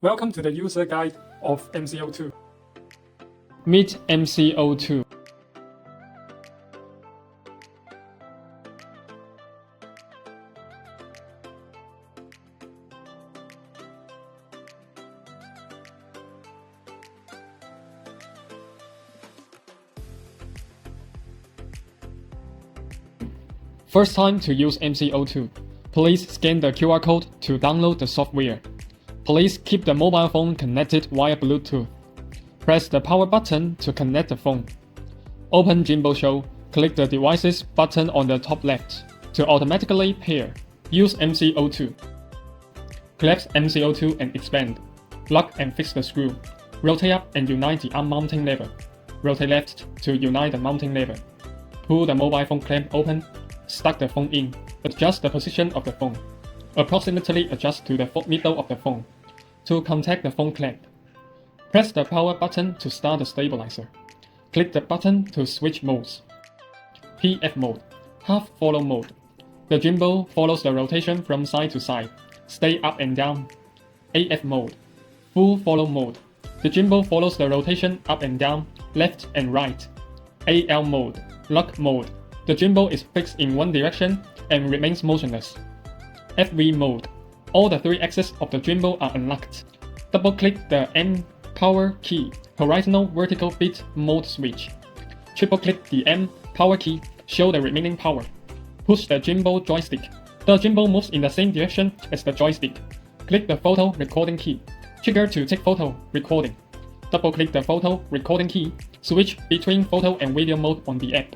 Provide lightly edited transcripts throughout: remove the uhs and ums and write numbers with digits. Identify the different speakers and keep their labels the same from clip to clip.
Speaker 1: Welcome to the user guide of MC02.
Speaker 2: Meet MC02. First time to use MC02. Please scan the QR code to download the software. Please keep the mobile phone connected via Bluetooth. Press the power button to connect the phone. Open Gimbal Show. Click the Devices button on the top left to automatically pair. Use MC02. Collapse MC02 and expand. Lock and fix the screw. Rotate up and unite the arm mounting lever. Rotate left to unite the mounting lever. Pull the mobile phone clamp open. Stuck the phone in. Adjust the position of the phone. Approximately adjust to the middle of the phone. To contact the phone clamp, press the power button to start the stabilizer. Click the button to switch modes. PF mode, half follow mode. The gimbal follows the rotation from side to side. Stay up and down. AF mode, full follow mode. The gimbal follows the rotation up and down, left and right. AL mode, lock mode. The gimbal is fixed in one direction and remains motionless. FV mode. All the three axes of the gimbal are unlocked. Double-click the M power key, horizontal vertical bit mode switch. Triple-click the M power key, show the remaining power. Push the gimbal joystick. The gimbal moves in the same direction as the joystick. Click the photo recording key. Trigger to take photo recording. Double-click the photo recording key, switch between photo and video mode on the app.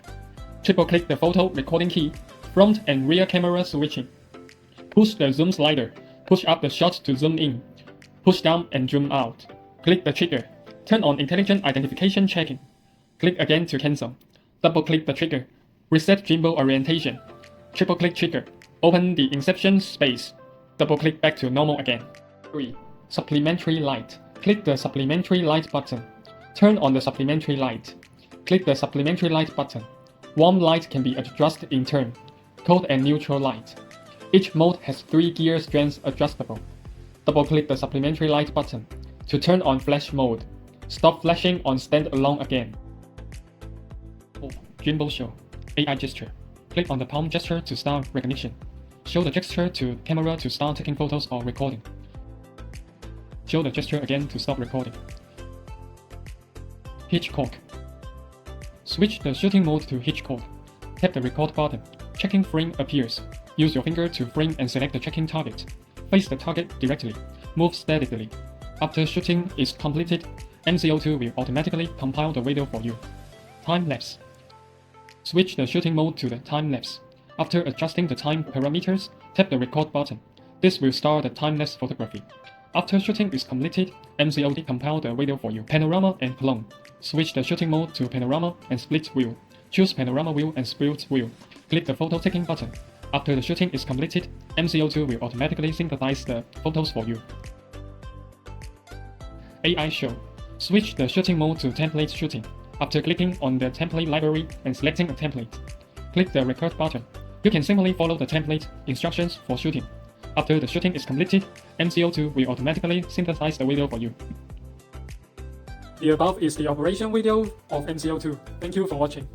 Speaker 2: Triple-click the photo recording key, front and rear camera switching. Push the zoom slider. Push up the shot to zoom in. Push down and zoom out. Click the trigger. Turn on intelligent identification checking. Click again to cancel. Double-click the trigger. Reset gimbal orientation. Triple-click trigger. Open the inception space. Double-click back to normal again. 3. Supplementary light. Click the supplementary light button. Turn on the supplementary light. Click the supplementary light button. Warm light can be adjusted in turn. Cold and neutral light. Each mode has 3 gear strengths adjustable. Double-click the supplementary light button to turn on flash mode. Stop flashing on stand-alone again. 4. Gimbal Show. AI gesture. Click on the palm gesture to start recognition. Show the gesture to camera to start taking photos or recording. Show the gesture again to stop recording. Hitchcock. Switch the shooting mode to Hitchcock. Tap the record button. Checking frame appears. Use your finger to frame and select the checking target. Face the target directly. Move steadily. After shooting is completed, MC02 will automatically compile the video for you. Time lapse. Switch the shooting mode to the time lapse. After adjusting the time parameters, tap the record button. This will start the time lapse photography. After shooting is completed, MC02 compile the video for you. Panorama and clone. Switch the shooting mode to panorama and split view. Choose panorama view and split view. Click the photo taking button. After the shooting is completed, MC02 will automatically synthesize the photos for you. AI Show. Switch the shooting mode to template shooting. After clicking on the template library and selecting a template, click the record button. You can simply follow the template instructions for shooting. After the shooting is completed, MC02 will automatically synthesize the video for you.
Speaker 1: The above is the operation video of MC02. Thank you for watching.